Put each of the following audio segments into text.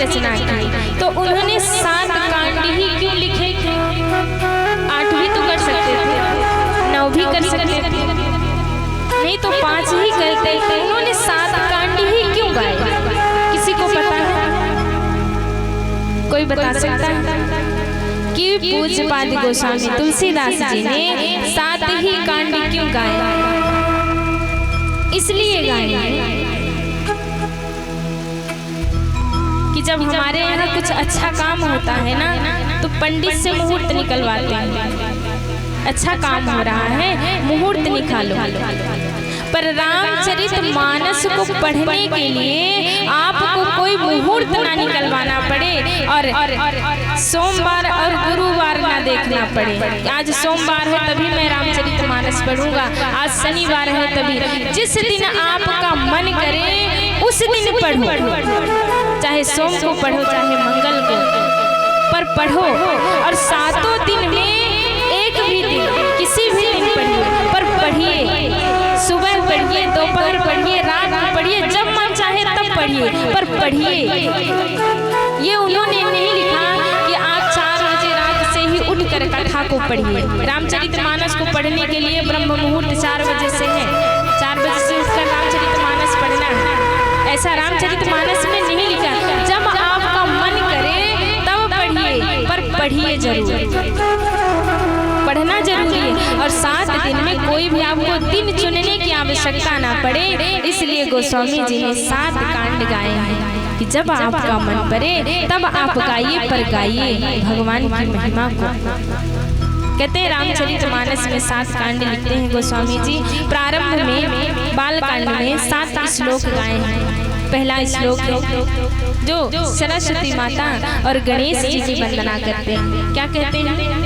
रचना की, तो उन्होंने 7 कांड ही क्यों लिखे थे? 8 भी तो कर सकते थे, 9 भी कर सकते थे, नहीं तो 5 ही करते थे। उन्होंने 7 कांड ही क्यों गाए? किसी को पता है? कोई बता सकता है कि पूज्यपाद गोस्वामी तुलसीदास जी ने 7 ही कांड क्यों गाए? इसलिए गाए कि जब हमारे यहाँ कुछ अच्छा काम होता है ना, तो पंडित से मुहूर्त निकलवाते हैं, अच्छा काम हो रहा है, मुहूर्त निकालो। पर रामचरितमानस को पढ़ने के लिए आपको कोई मुहूर्त ना निकलवाना पड़े और सोमवार और गुरुवार ना देखना पड़े। आज सोमवार है तभी मैं रामचरितमानस पढ़ूंगा, आज शनिवार है तभी। जिस दिन आपका मन करे उस दिन पढ़ो, चाहे सोम को पढ़ो चाहे मंगल को, पर पढ़ो। और 7 दिन में एक भी दिन, किसी भी दिन पढ़िए, पर पढ़िए। सुबह पढ़िए, दोपहर पढ़िए, रात में पढ़िए, जब मन चाहे तब पढ़िए, पर पढ़िए। ये उन्होंने नहीं लिखा कि आप 4 बजे रात से ही उठकर कथा को पढ़िए। रामचरितमानस को पढ़ने के लिए ब्रह्म मुहूर्त 4 बजे से है, 4 बजे से उठकर रामचरितमानस पढ़ना है, ऐसा रामचरितमानस में नहीं लिखा। जब आपका मन करे तब पढ़िए, पर पढ़िए जरूर, पढ़ना जरूरी है। और 7 दिन में कोई भी आपको दिन चुनने की आवश्यकता ना पड़े, इसलिए गोस्वामी जी ने 7 कांड गाए हैं कि जब आपका मन करे तब आप गाइए, पर गाइए भगवान की महिमा को। कहते हैं रामचरितमानस में 7 कांड लिखते हैं गोस्वामी जी। प्रारंभ में बाल कांड में 7 श्लोक गाए हैं। पहला श्लोक है जो सरस्वती माता और गणेश जी की वंदना करते हैं। क्या कहते हैं?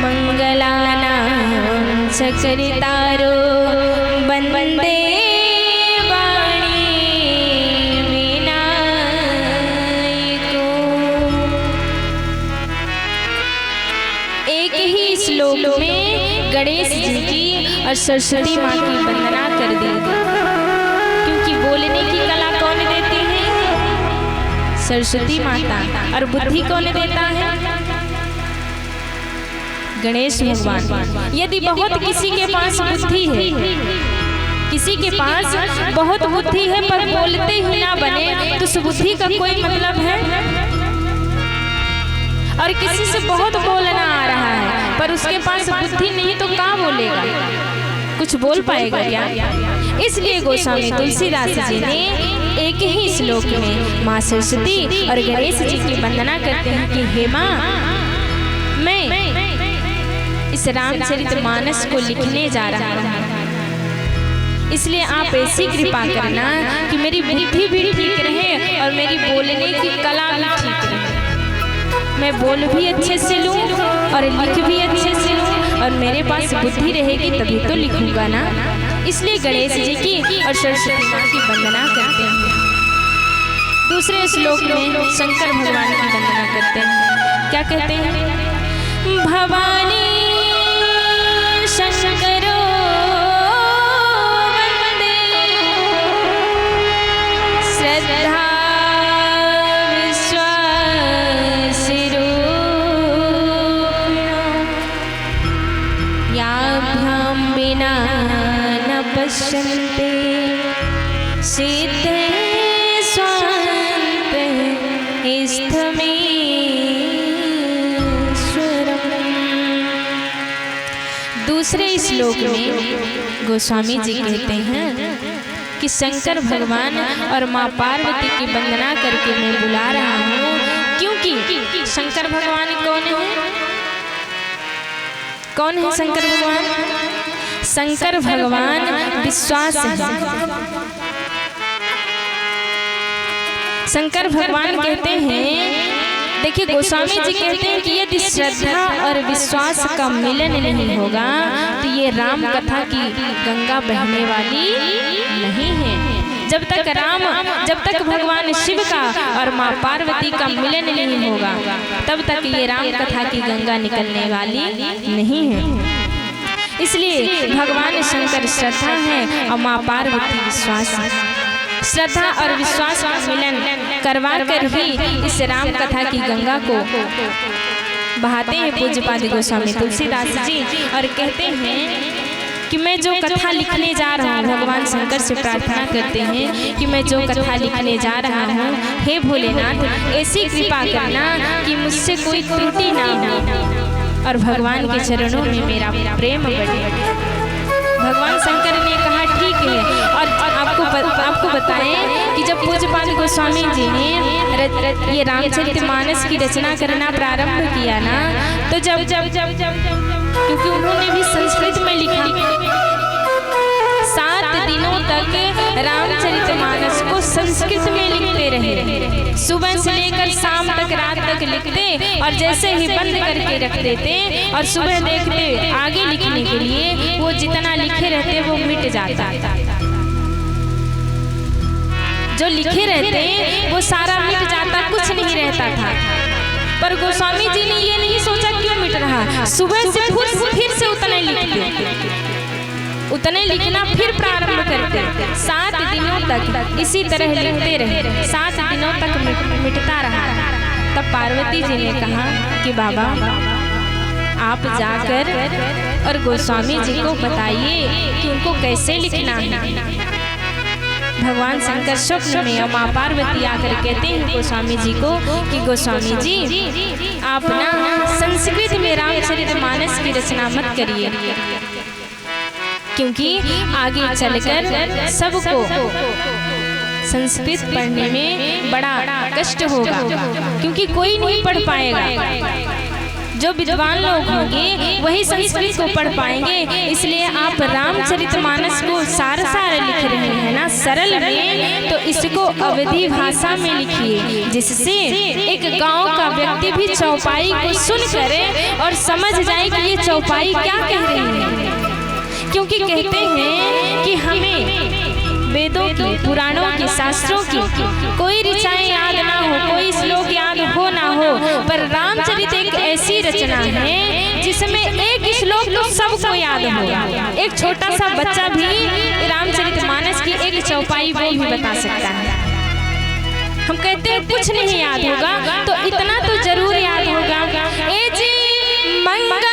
मंगलानां चकरितारो वंदे वाणी विनायको। एक ही श्लोक में गणेश जी की और सरस्वती माँ की वंदना कर दी, क्योंकि बोलने की कला कौन देती है? सरस्वती माता। और बुद्धि कौन देता है? गणेश भगवान। यदि बहुत किसी के पास बुद्धि है, किसी के पास बहुत बुद्धि है पर बोलते ही ना बने, तो उस बुद्धि का कोई मतलब है? और किसी से बहुत बोलना आ रहा है पर उसके पास बुद्धि नहीं, तो क्या बोलेगा? कुछ बोल पाएगा क्या? इसलिए गोस्वामी तुलसीदास जी ने एक ही श्लोक में माँ सरस्वती और गणेश जी की वंदना करते हैं कि हे माँ, मैं इस रामचरितमानस को लिखने जा रहा हूँ, इसलिए आप ऐसी कृपा करना कि मेरी बुद्धि भी ठीक रहे और मेरी बोलने की कला भी ठीक रहे। मैं बोल भी अच्छे से लूँ और लिख भी अच्छे से लूँ, और मेरे पास बुद्धि रहेगी तभी तो लिखूंगा ना। इसलिए गणेश जी की और सरस्वती माँ की वंदना करते हैं। दूसरे श्लोक में शंकर भगवान की वंदना करते हैं। क्या कहते हैं? भवानी शंकरो वंदे श्रद्धा विश्वासिरूपिणो याभ्यां विना न पश्यन्ते सिद्धे स्वान्ते स्थमेश्वरम्। दूसरे श्लोक में गोस्वामी जी कहते हैं कि शंकर भगवान और माँ पार्वती की वंदना करके मैं बुला रहा हूँ, क्योंकि शंकर भगवान कौन है? कौन है शंकर भगवान? शंकर भगवान विश्वास है। शंकर भगवान कहते हैं, देखिए गोस्वामी जी कहते हैं कि यदि श्रद्धा और विश्वास का मिलन नहीं होगा तो ये राम कथा की गंगा बहने वाली नहीं है। जब तक भगवान शिव का और माँ पार्वती का मिलन नहीं होगा तब तक ये राम कथा की गंगा निकलने वाली नहीं है। इसलिए भगवान शंकर श्रद्धा है और माँ पार्वती विश्वास है। श्रद्धा और विश्वास का मिलन करवा कर ही इस राम कथा की गंगा को बहाते हैं पूज्यपाद गोस्वामी तुलसीदास जी और कहते हैं कि मैं जो कथा लिखने जा रहा हूँ, भगवान शंकर से प्रार्थना करते हैं कि मैं जो कथा लिखने जा रहा हूँ, हे भोलेनाथ ऐसी कृपा करना कि मुझसे कोई त्रुटि ना हो और भगवान के चरणों में मेरा प्रेम बढ़े। भगवान शंकर ने कहा ठीक है। और आपको बताएं कि जब पूज्यपाद गोस्वामी जी ने ये रामचरितमानस की रचना करना प्रारंभ किया ना, तो जब क्योंकि उन्होंने भी संस्कृत में लिखा, 7 दिनों तक रामचरितमानस को संस्कृत में लिखते रहे। सुबह से लेकर शाम तक, रात तक लिखते और जैसे ही बंद करके रख देते और सुबह देखते आगे लिखने के लिए, वो जितना लिखे रहते वो मिट जाता। जो लिखे रहते वो सारा मिट जाता, कुछ नहीं रहता था। पर गोस्वामी जी ने ये नहीं सोचा क्यों मिट रहा, सुबह से फिर से उतने लिखते, उतने लिखना फिर प्रारंभ करते। 7 दिनों तक इसी तरह लिखते रहे, 7 दिनों तक मिटता रहा। तब पार्वती जी ने कहा कि बाबा आप जाकर और गोस्वामी जी को बताइए कि उनको कैसे लिखना है। भगवान शंकर स्वप्न में और माँ पार्वती आकर कहते हैं गोस्वामी जी को कि गोस्वामी जी आप ना संस्कृत में रामचरितमानस की रचना मत करिए, क्योंकि आगे चलकर सबको संस्कृत पढ़ने में बड़ा कष्ट होगा, क्योंकि कोई नहीं पढ़ पाएगा। जो विद्वान लोग होंगे वही संस्कृत को पढ़ पाएंगे। इसलिए आप रामचरितमानस को सार लिख रहे हैं ना सरल में, तो इसको अवधी भाषा में लिखिए, जिससे एक गांव का व्यक्ति भी चौपाई को सुन करे और समझ जाए कि ये चौपाई क्या कह रही है। क्योंकि कहते हैं कि हमें वेदों की, पुराणों की, शास्त्रों की कोई ऋचाएं याद ना हो, कोई श्लोक याद हो ना हो, पर रामचरित एक ऐसी रचना है जिसमें एक श्लोक तो सबको याद हो। एक छोटा सा बच्चा भी रामचरितमानस की एक चौपाई वो भी बता सकता है। हम कहते हैं कुछ नहीं याद होगा, तो इतना तो जरूर याद होगा, ए जी मंगल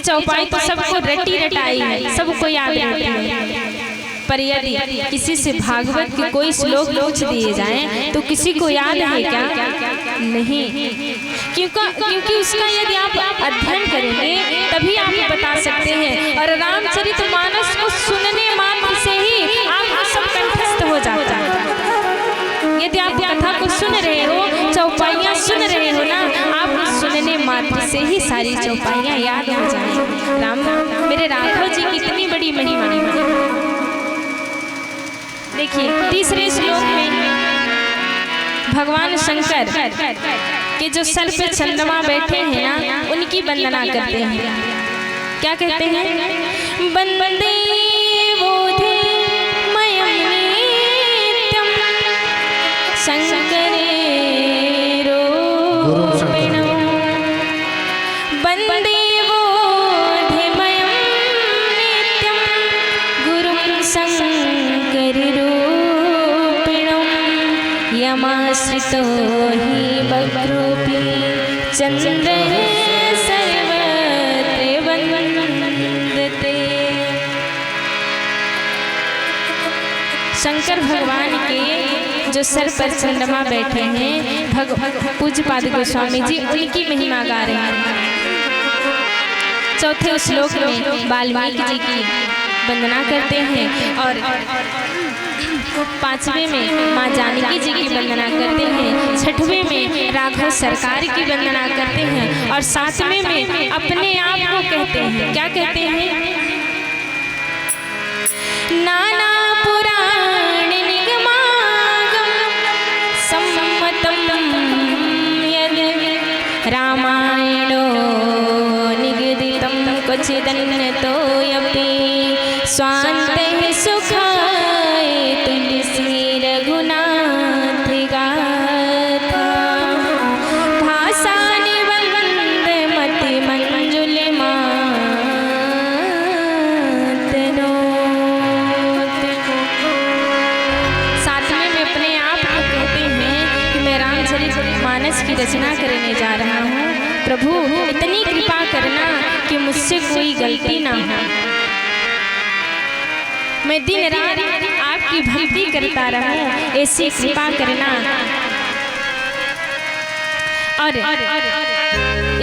चौपाई तो सबको रटी रटाई है, सबको याद रहती है। पर यदि किसी से भागवत के कोई श्लोक पूछ दिए जाएं तो किसी को याद है क्या? नहीं, क्योंकि उसका यदि आप अध्ययन करेंगे तभी आप बता सकते हैं। और रामचरितमानस को सुनने मात्र से ही आप सब कंठस्थ हो जाता है। यदि आप कथा को सुन रहे हो, चौपाइयाँ सुन रहे हो ना, आप सुनने मात्र से ही सारी चौपाइयाँ याद हो जाएं। राम मेरे राघव जी की इतनी बड़ी महिमा। देखिए तीसरे श्लोक में भगवान शंकर के जो सर पे चंद्रमा बैठे हैं ना, उनकी वंदना करते हैं। क्या कहते हैं? वंदे समाश्रितो हि वक्रोऽपि चन्द्रे सर्वत्र वन्दते। शंकर भगवान के जो सर पर चंद्रमा बैठे हैं, पूज्यपाद गोस्वामी जी उनकी महिमा गा रहे हैं। चौथे श्लोक में वाल्मीकि जी की वंदना करते हैं और पांचवें में माँ जानकी जी की वंदना करते हैं, छठवें में राघव सरकार की वंदना करते हैं और सातवें में अपने आप को कहते हैं। क्या कहते हैं? नाना पुराण निगमागम सम्मतम यद रामायणो निगदितं क्वचिदन्यतोऽपि स्वान्ते सुखाय तुलसी रघुनाथ गाथा भाषा निबंध मति मंजुल मातनो। सातवें में अपने आप को कहते हैं कि मैं रामचरितमानस की रचना करने जा रहा हूँ। प्रभु इतनी कृपा करना कि मुझसे कोई गलती ना हो, मैं दिन रात आपकी भक्ति करता रहूं, ऐसी कृपा करना। और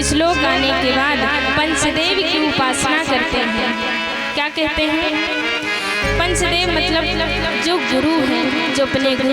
श्लोक गाने के बाद पंचदेव की उपासना करते हैं। क्या कहते हैं? पंचदेव मतलब जो गुरु हैं, जो अपने